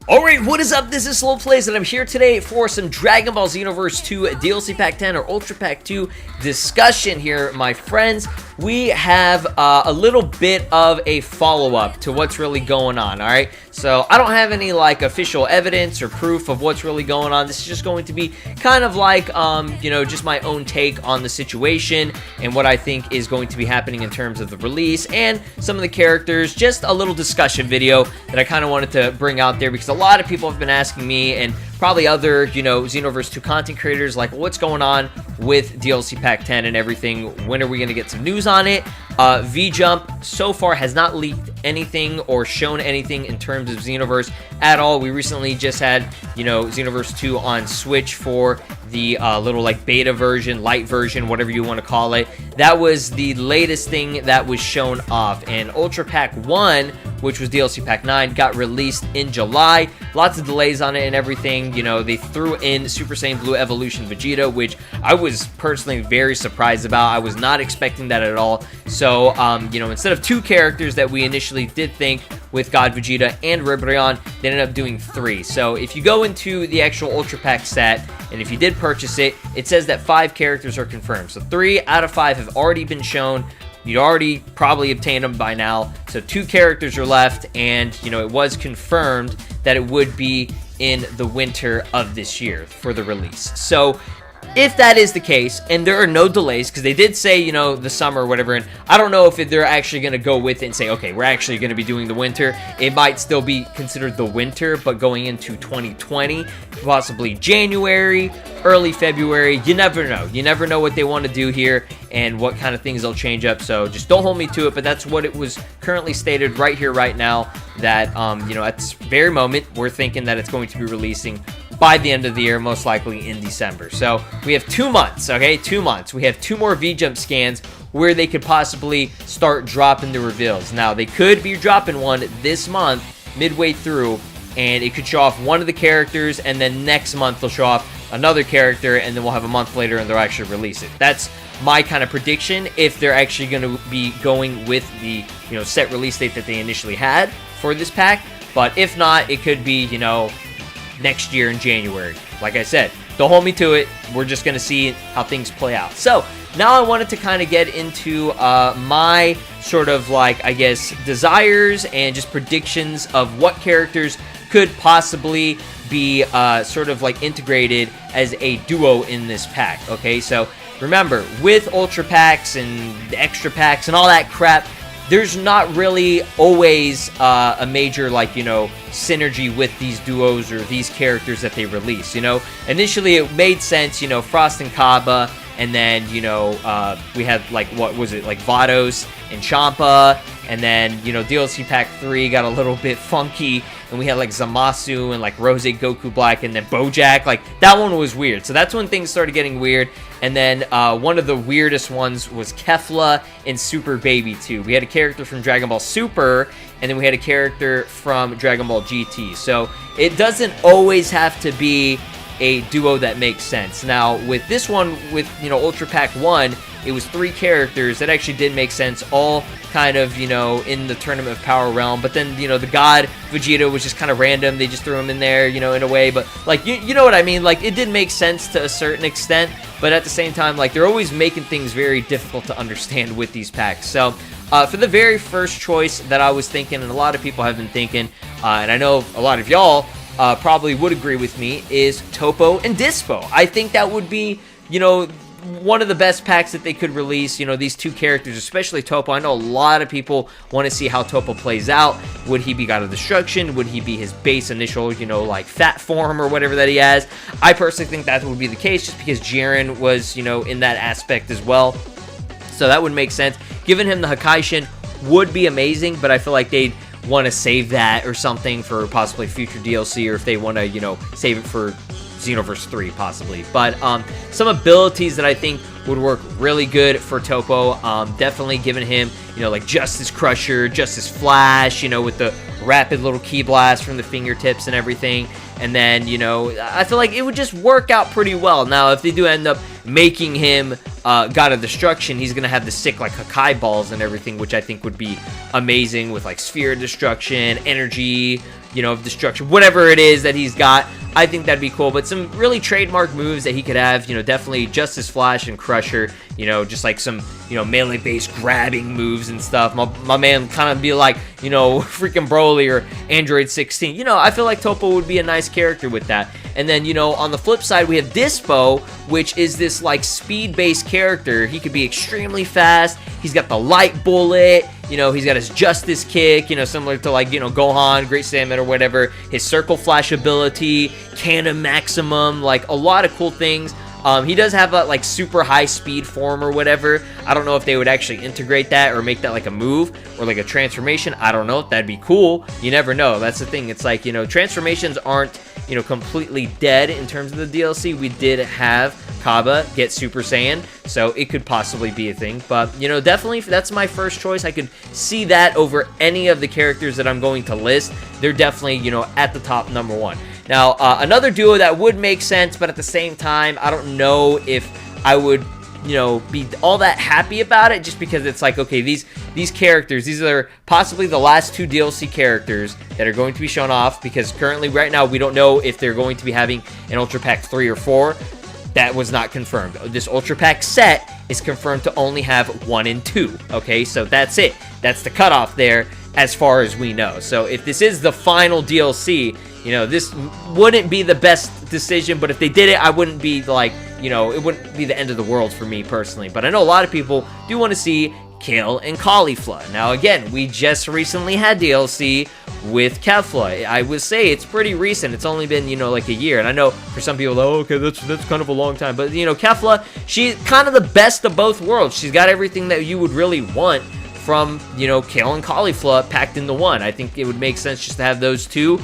Alright, what is up? This is SLOplays, and I'm here today for some Dragon Ball Xenoverse 2 DLC Pack 10 or Ultra Pack 2 discussion here, my friends. We have a little bit of a follow-up to what's really going on, alright? So, I don't have any, official evidence or proof of what's really going on. This is just going to be kind of just my own take on the situation and what I think is going to be happening in terms of the release and some of the characters. Just a little discussion video that I kind of wanted to bring out there because a lot of people have been asking me and probably other, Xenoverse 2 content creators, like, what's going on with DLC Pack 10 and everything? When are we going to get some news on it? V-Jump so far has not leaked anything or shown anything in terms of Xenoverse at all. We recently just had, Xenoverse 2 on Switch for the little beta version, light version, whatever you want to call it. That was the latest thing that was shown off. And Ultra Pack 1, which was DLC Pack 9, got released in July. Lots of delays on it and everything. They threw in Super Saiyan Blue Evolution Vegeta, which I was personally very surprised about. I was not expecting that at all. So, instead of 2 characters that we initially did think with God Vegeta and Ribrion, they ended up doing 3. So, if you go into the actual Ultra Pack set, and if you did purchase it, it says that 5 characters are confirmed. So, 3 out of 5 have already been shown. You'd already probably obtained them by now. So 2 characters are left, and it was confirmed that it would be in the winter of this year for the release. So if that is the case, and there are no delays, because they did say, the summer or whatever, and I don't know if they're actually going to go with it and say, okay, we're actually going to be doing the winter. It might still be considered the winter, but going into 2020, possibly January, early February, you never know. You never know what they want to do here and what kind of things they'll change up, so just don't hold me to it, but that's what it was currently stated right here, right now, that, at this very moment, we're thinking that it's going to be releasing by the end of the year, most likely in December. So we have 2 months, okay? 2 months. We have 2 more V-Jump scans where they could possibly start dropping the reveals. Now, they could be dropping one this month, midway through, and it could show off one of the characters, and then next month they'll show off another character, and then we'll have a month later and they'll actually release it. That's my kind of prediction if they're actually going to be going with the, set release date that they initially had for this pack. But if not, it could be, next year in January. Like I said, don't hold me to it. We're just going to see how things play out. So now I wanted to kind of get into my sort of desires and just predictions of what characters could possibly be integrated as a duo in this pack. Okay, so remember, with Ultra Packs and the Extra Packs and all that crap, there's not really always a major, synergy with these duos or these characters that they release, Initially, it made sense, Frost and Kaba, and then, we had, Vados and Champa, and then, DLC Pack 3 got a little bit funky, and we had, Zamasu and, Rose Goku Black, and then Bojack. That one was weird. So that's when things started getting weird. And then one of the weirdest ones was Kefla in Super Baby 2. We had a character from Dragon Ball Super, and then we had a character from Dragon Ball GT. So it doesn't always have to be a duo that makes sense. Now, with this one, with, Ultra Pack 1, it was 3 characters that actually did make sense, all kind of, in the Tournament of Power realm. But then, the God Vegeta was just kind of random. They just threw him in there, in a way. But, you know what I mean? It did make sense to a certain extent. But at the same time, they're always making things very difficult to understand with these packs. So, for the very first choice that I was thinking, and a lot of people have been thinking, and I know a lot of y'all probably would agree with me, is Topo and Dispo. I think that would be, one of the best packs that they could release, these 2 characters, especially Topo. I know a lot of people want to see how Topo plays out. Would he be God of Destruction? Would he be his base initial, fat form or whatever that he has? I personally think that would be the case just because Jiren was, in that aspect as well. So that would make sense. Giving him the Hakaishin would be amazing, but I feel like they'd want to save that or something for possibly future DLC, or if they want to, save it for Xenoverse 3 possibly. But some abilities that I think would work really good for Topo, definitely giving him, Justice Crusher, Justice Flash, with the rapid little ki blast from the fingertips and everything. And then, I feel like it would just work out pretty well. Now, if they do end up making him God of Destruction, he's gonna have the sick like Hakai balls and everything, which I think would be amazing with like Sphere of Destruction, Energy, of Destruction, whatever it is that he's got. I think that'd be cool. But some really trademark moves that he could have, definitely Justice Flash and Crusher, just like some, melee-based grabbing moves and stuff. My man kind of be like, freaking Broly or Android 16. I feel like Topo would be a nice character with that. And then, on the flip side, we have Dispo, which is this like speed-based character. He could be extremely fast. He's got the light bullet. He's got his Justice Kick, similar to like, Gohan, Great Saiyaman or whatever. His Circle Flash ability, Cannon Maximum, like a lot of cool things. He does have a like super high speed form or whatever. I don't know if they would actually integrate that or make that like a move or like a transformation. I don't know. That'd be cool. You never know. That's the thing. It's like, transformations aren't, completely dead in terms of the DLC. We did have Kaba get Super Saiyan, so it could possibly be a thing. But, definitely that's my first choice. I could see that over any of the characters that I'm going to list. They're definitely, at the top number one. Now, another duo that would make sense, but at the same time, I don't know if I would, be all that happy about it, just because it's like, okay, these characters, these are possibly the last 2 DLC characters that are going to be shown off, because currently, right now, we don't know if they're going to be having an Ultra Pack 3 or 4. That was not confirmed. This Ultra Pack set is confirmed to only have 1 and 2, okay? So that's it. That's the cutoff there as far as we know. So if this is the final DLC, this wouldn't be the best decision, but if they did it, I wouldn't be like, it wouldn't be the end of the world for me personally. But I know a lot of people do want to see Kale and Cauliflower. Now, again, we just recently had DLC with Kefla. I would say it's pretty recent. It's only been, like a year. And I know for some people, oh, okay, that's kind of a long time. But, Kefla, she's kind of the best of both worlds. She's got everything that you would really want from, Kale and Cauliflower packed into one. I think it would make sense just to have those two,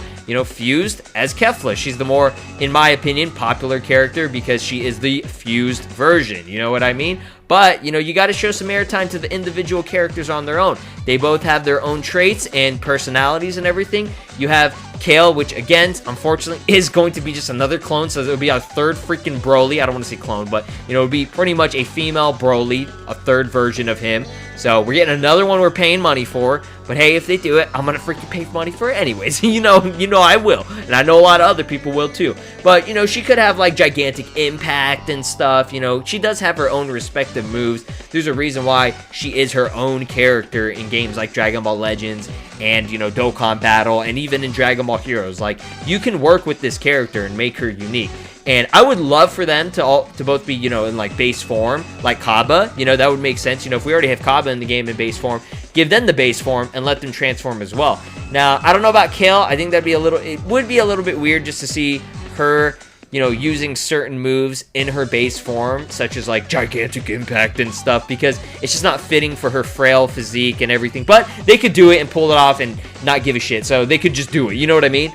fused as Kefla. She's the more, in my opinion, popular character because she is the fused version. You know what I mean? But, you got to show some airtime to the individual characters on their own. They both have their own traits and personalities and everything. You have Kale, which, again, unfortunately, is going to be just another clone. So it'll be a third freaking Broly. I don't want to say clone, but, it'll be pretty much a female Broly, a third version of him. So we're getting another one we're paying money for. But hey, if they do it, I'm going to freaking pay money for it anyways. you know I will. And I know a lot of other people will too. But, she could have like gigantic impact and stuff. She does have her own respective moves. There's a reason why she is her own character in games like Dragon Ball Legends and, Dokkan Battle and even in Dragon Ball Heroes. Like, you can work with this character and make her unique. And I would love for them to both be, in like base form, like Kaba. That would make sense. If we already have Kaba in the game in base form, give them the base form and let them transform as well. Now, I don't know about Kale. I think it would be a little bit weird just to see her, using certain moves in her base form, such as like gigantic impact and stuff, because it's just not fitting for her frail physique and everything. But they could do it and pull it off and not give a shit. So they could just do it. You know what I mean?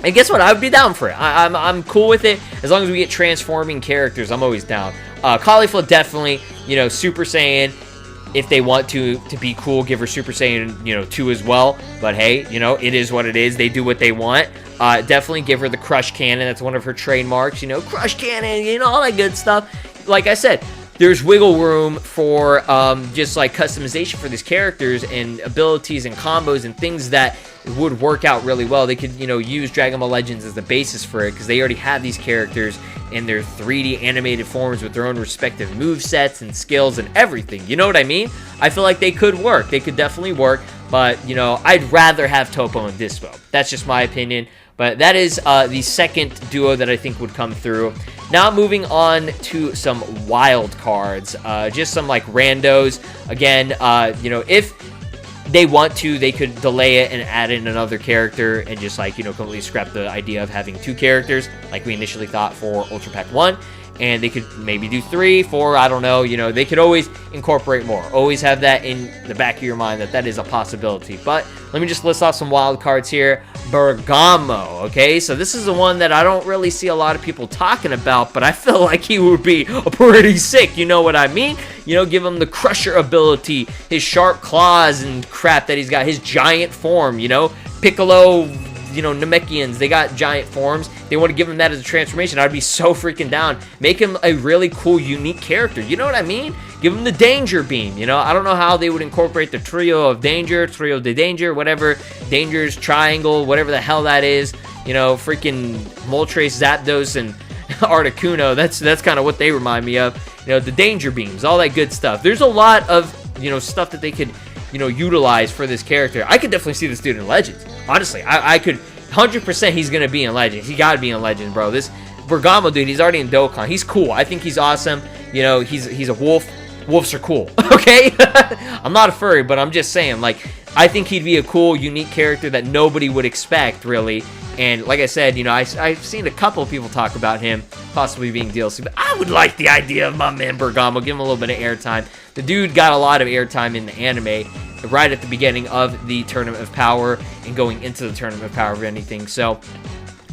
And guess what? I would be down for it. I'm cool with it. As long as we get transforming characters, I'm always down. Cauliflower, definitely, Super Saiyan. If they want to be cool, give her Super Saiyan, 2 as well. But hey, it is what it is. They do what they want. Definitely give her the Crush Cannon. That's one of her trademarks, Crush Cannon, all that good stuff. Like I said, there's wiggle room for just like customization for these characters and abilities and combos and things that would work out really well. They could, use Dragon Ball Legends as the basis for it because they already have these characters in their 3D animated forms with their own respective movesets and skills and everything. You know what I mean? I feel like they could work. They could definitely work. But, I'd rather have Topo and Dispo. That's just my opinion. But that is the second duo that I think would come through. Now moving on to some wild cards. Just some like randos. Again, if they want to, they could delay it and add in another character and just like, completely scrap the idea of having 2 characters like we initially thought for Ultra Pack 1. And they could maybe do 3, 4, I don't know. They could always incorporate more. Always have that in the back of your mind that is a possibility. But let me just list off some wild cards here. Bergamo, okay? So this is the one that I don't really see a lot of people talking about, but I feel like he would be pretty sick. You know what I mean? Give him the Crusher ability, his sharp claws and crap that he's got, his giant form, Piccolo, you know, Namekians, they got giant forms. They want to give him that as a transformation. I'd be so freaking down. Make him a really cool, unique character. You know what I mean? Give him the danger beam. You know, I don't know how they would incorporate the trio of danger, trio de danger, whatever, dangers, triangle, whatever the hell that is. You know, freaking Moltres, Zapdos, and Articuno. That's kind of what they remind me of. You know, the danger beams, all that good stuff. There's a lot of, you know, stuff that they could, you know, utilize for this character. I could definitely see this dude in Legends. Honestly, I could 100% he's gonna be in Legends. He gotta be in Legends, bro. This Bergamo dude, he's already in Dokkan. He's cool. I think he's awesome. You know, he's a wolf. Wolves are cool. Okay? I'm not a furry, but I'm just saying, like, I think he'd be a cool, unique character that nobody would expect, really. And like I said, you know, I've seen a couple of people talk about him possibly being DLC, but I would like the idea of my man Bergamo. Give him a little bit of airtime. The dude got a lot of airtime in the anime right at the beginning of the Tournament of Power and going into the Tournament of Power, if anything. So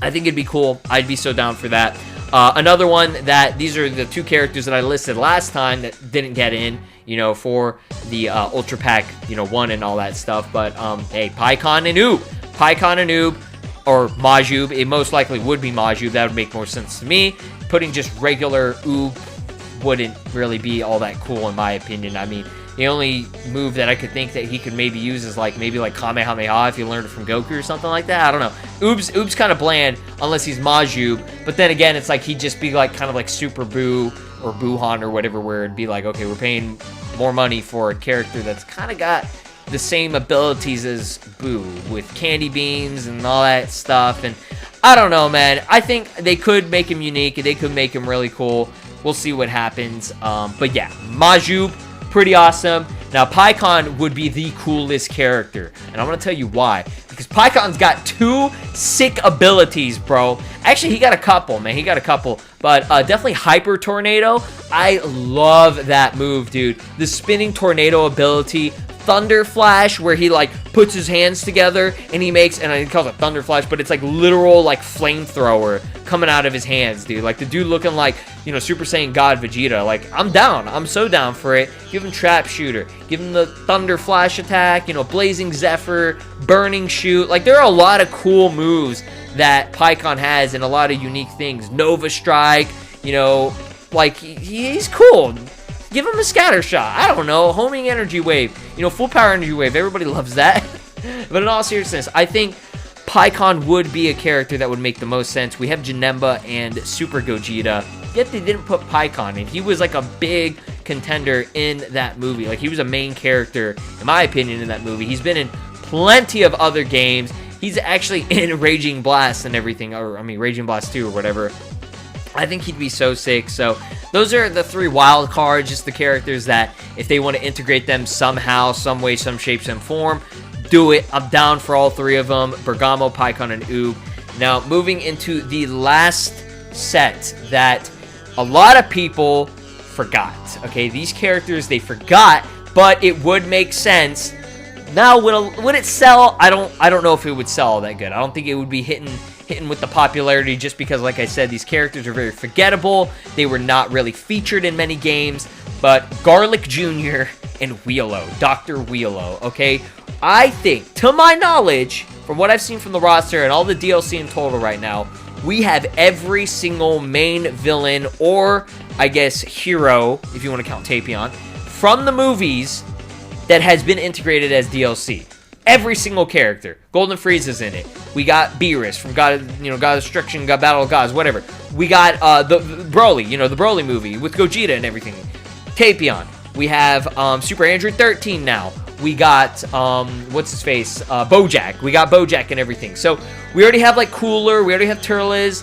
I think it'd be cool. I'd be so down for that. Another one that these are the two characters that I listed last time that didn't get in, you know, for the Ultra Pack, you know, 1 and all that stuff. But hey, PyCon and Oob. PyCon and Oob, or Majub. It most likely would be Majub. That would make more sense to me. Putting just regular Oob wouldn't really be all that cool in my opinion. I mean, the only move that I could think that he could maybe use is maybe like Kamehameha if you learned it from Goku or something like that. I don't know. Oob's kind of bland unless he's Majub. But then again, it's like he'd just be like kind of like Super Boo or Buhan or whatever, where it'd be like, okay, we're paying more money for a character that's kind of got the same abilities as Boo with candy beans and all that stuff. And I don't know, man. I think they could make him unique. They could make him really cool. We'll see what happens. But yeah, Majub, pretty awesome. Now, PyCon would be the coolest character, and I'm going to tell you why. Because PyCon's got 2 sick abilities, bro. Actually, he got a couple, man. He got a couple. But definitely Hyper Tornado. I love that move, dude. The spinning tornado ability. Thunder Flash, where he like puts his hands together and he makes, and he calls it Thunder Flash, but it's like literal like flamethrower coming out of his hands, dude. Like the dude looking like, you know, Super Saiyan God Vegeta. Like, I'm down. I'm so down for it. Give him Trap Shooter. Give him the Thunder Flash attack, you know, Blazing Zephyr, Burning Shoot. Like, there are a lot of cool moves that PyCon has and a lot of unique things. Nova Strike, you know, like, he's cool. Give him a scatter shot. I don't know. Homing energy wave. You know, full power energy wave. Everybody loves that. But in all seriousness, I think PyCon would be a character that would make the most sense. We have Janemba and Super Gogeta. Yet they didn't put PyCon in. He was like a big contender in that movie. Like, he was a main character, in my opinion, in that movie. He's been in plenty of other games. He's actually in Raging Blast and everything. Or, I mean, Raging Blast 2 or whatever. I think he'd be so sick. So those are the 3 wild cards, just the characters that if they want to integrate them somehow, some way, some shape, some form, do it. I'm down for all 3 of them. Bergamo, PyCon, and Oob. Now, moving into the last set that a lot of people forgot. Okay, these characters they forgot, but it would make sense. Now, would it sell? I don't know if it would sell all that good. I don't think it would be hitting with the popularity just because, like I said, these characters are very forgettable. They were not really featured in many games. But Garlic Jr. and Wheelo, Dr. Wheelo, okay? I think, to my knowledge, from what I've seen from the roster and all the DLC in total right now, we have every single main villain or, I guess, hero, if you want to count Tapion, from the movies that has been integrated as DLC. Every single character. Golden Frieza's in it. We got Beerus from God of Destruction, got Battle of Gods, whatever. We got the Broly, you know, the Broly movie with Gogeta and everything. Tapion. We have Super Android 13 now. We got what's his face? Bojack. We got Bojack and everything. So we already have like Cooler. We already have Turles,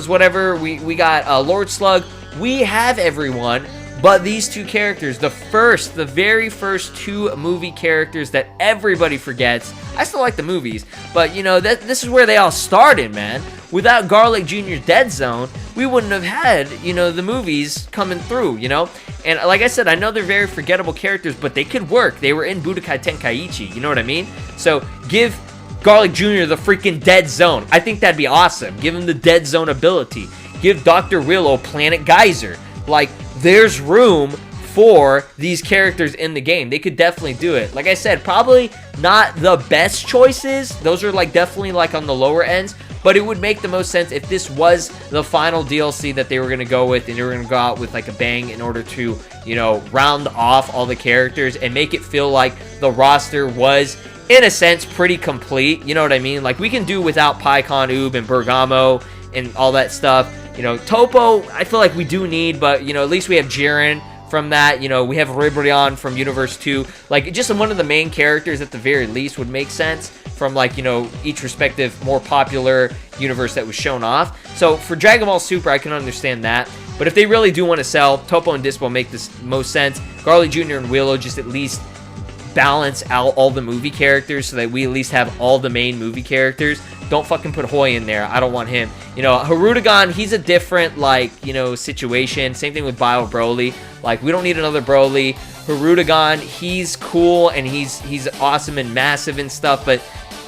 whatever. We got Lord Slug. We have everyone. But these 2 characters, the very first 2 movie characters that everybody forgets. I still like the movies, but, you know, this is where they all started, man. Without Garlic Jr.'s Dead Zone, we wouldn't have had, you know, the movies coming through, you know? And like I said, I know they're very forgettable characters, but they could work. They were in Budokai Tenkaichi, you know what I mean? So give Garlic Jr. the freaking Dead Zone. I think that'd be awesome. Give him the Dead Zone ability. Give Dr. Willow Planet Geyser. Like, there's room for these characters in the game. They could definitely do it. Like I said, probably not the best choices. Those are like definitely like on the lower ends, but it would make the most sense if this was the final DLC that they were going to go with, and they were going to go out with like a bang in order to, you know, round off all the characters and make it feel like the roster was, in a sense, pretty complete. You know what I mean? Like, we can do without PyCon, Oob, and Bergamo and all that stuff. You know, Topo, I feel like we do need, but, you know, at least we have Jiren from that. You know, we have Ribrion from Universe 2. Like, just one of the main characters at the very least would make sense from, like, you know, each respective more popular universe that was shown off. So for Dragon Ball Super, I can understand that. But if they really do want to sell, Topo and Dispo make this most sense. Garly Jr. and Wheelo just at least balance out all the movie characters so that we at least have all the main movie characters. Don't fucking put Hoi in there. I don't want him. You know, Harudagon, he's a different, like, you know, situation. Same thing with Bio Broly. Like, we don't need another Broly. Harudagon, he's cool and he's awesome and massive and stuff, but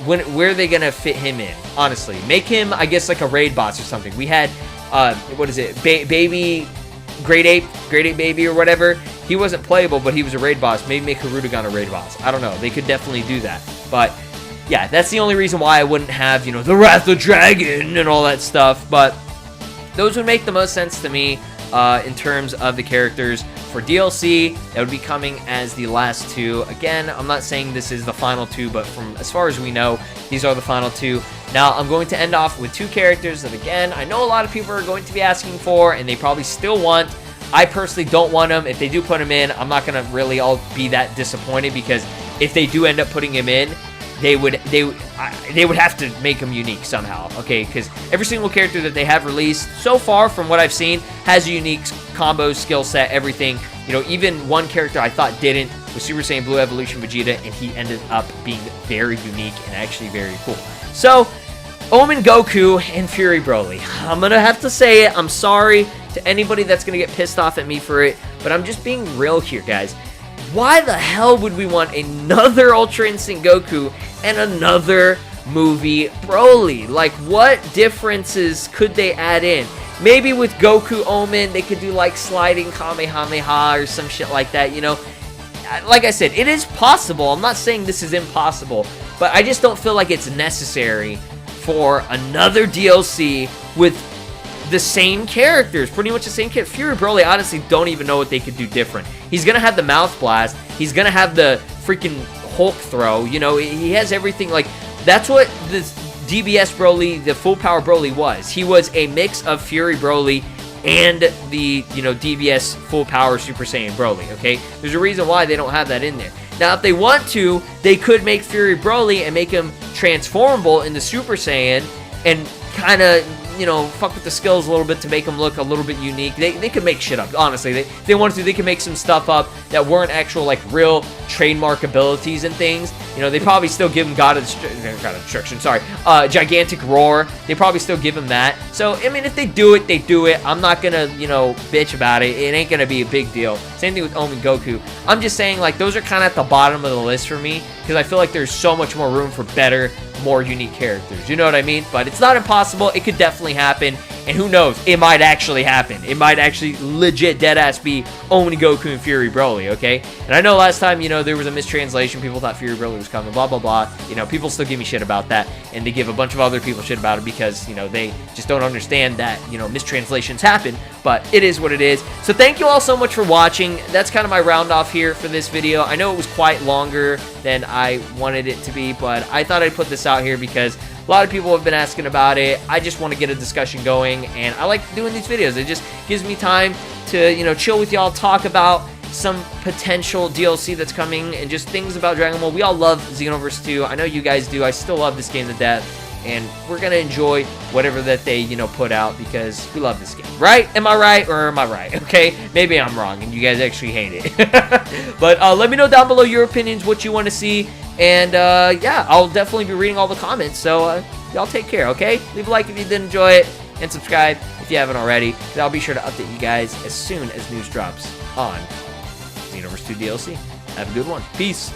where are they gonna fit him in? Honestly, make him, I guess, like a raid boss or something. We had what is it, baby Great Ape Baby or whatever. He wasn't playable, but he was a raid boss. Maybe make Harudagon a raid boss. I don't know. They could definitely do that. But yeah, that's the only reason why I wouldn't have, you know, the Wrath of Dragon and all that stuff. But those would make the most sense to me in terms of the characters for DLC that would be coming as the last two. Again, I'm not saying this is the final two, but from as far as we know, these are the final two. Now, I'm going to end off with two characters that, again, I know a lot of people are going to be asking for, and they probably still want. I personally don't want them. If they do put them in, I'm not going to really all be that disappointed, because if they do end up putting him in, they would have to make them unique somehow, okay? Because every single character that they have released so far, from what I've seen, has a unique combo, skill set, everything. You know, even one character I thought didn't was Super Saiyan Blue Evolution Vegeta, and he ended up being very unique and actually very cool. So, Omen Goku and Fury Broly. I'm gonna have to say it. I'm sorry to anybody that's gonna get pissed off at me for it, but I'm just being real here, guys. Why the hell would we want another Ultra Instinct Goku and another movie Broly? Like, what differences could they add in? Maybe with Goku Omen, they could do like sliding Kamehameha or some shit like that, you know? Like I said, it is possible. I'm not saying this is impossible, but I just don't feel like it's necessary for another DLC with the same characters, pretty much the same character. Fury Broly, honestly, don't even know what they could do different. He's gonna have the mouth blast. He's gonna have the freaking Hulk throw. You know, he has everything. Like, that's what the DBS Broly, the full power Broly was. He was a mix of Fury Broly and the, you know, DBS full power Super Saiyan Broly, okay? There's a reason why they don't have that in there. Now, if they want to, they could make Fury Broly and make him transformable into Super Saiyan and kind of, you know, fuck with the skills a little bit to make them look a little bit unique. They could make shit up, honestly. They wanted to, they could make some stuff up that weren't actual, like, real trademark abilities and things. You know, they probably still give him God of Destruction, sorry, Gigantic Roar. They probably still give him that. So, I mean, if they do it, they do it. I'm not gonna, you know, bitch about it. It ain't gonna be a big deal. Same thing with Omen Goku. I'm just saying, like, those are kind of at the bottom of the list for me, because I feel like there's so much more room for better, more unique characters. You know what I mean? But it's not impossible. It could definitely happen. And who knows? It might actually happen. It might actually legit deadass be Omen Goku and Fury Broly, okay? And I know last time, you know, there was a mistranslation. People thought Fury Broly was coming, blah, blah, blah. You know, people still give me shit about that. And they give a bunch of other people shit about it because, you know, they just don't understand that, you know, mistranslations happen. But it is what it is. So thank you all so much for watching. That's kind of my round off here for this video. I know it was quite longer than I wanted it to be, but I thought I'd put this out here because a lot of people have been asking about it. I just want to get a discussion going, and I like doing these videos. It just gives me time to, you know, chill with y'all, talk about some potential DLC that's coming, and just things about Dragon Ball. We all love Xenoverse 2. I know you guys do. I still love this game to death, and we're going to enjoy whatever that they, you know, put out because we love this game. Right? Am I right or am I right? Okay? Maybe I'm wrong, and you guys actually hate it. But let me know down below your opinions, what you want to see. And, yeah, I'll definitely be reading all the comments, so y'all take care, okay? Leave a like if you did enjoy it, and subscribe if you haven't already, and I'll be sure to update you guys as soon as news drops on Xenoverse 2 DLC. Have a good one. Peace.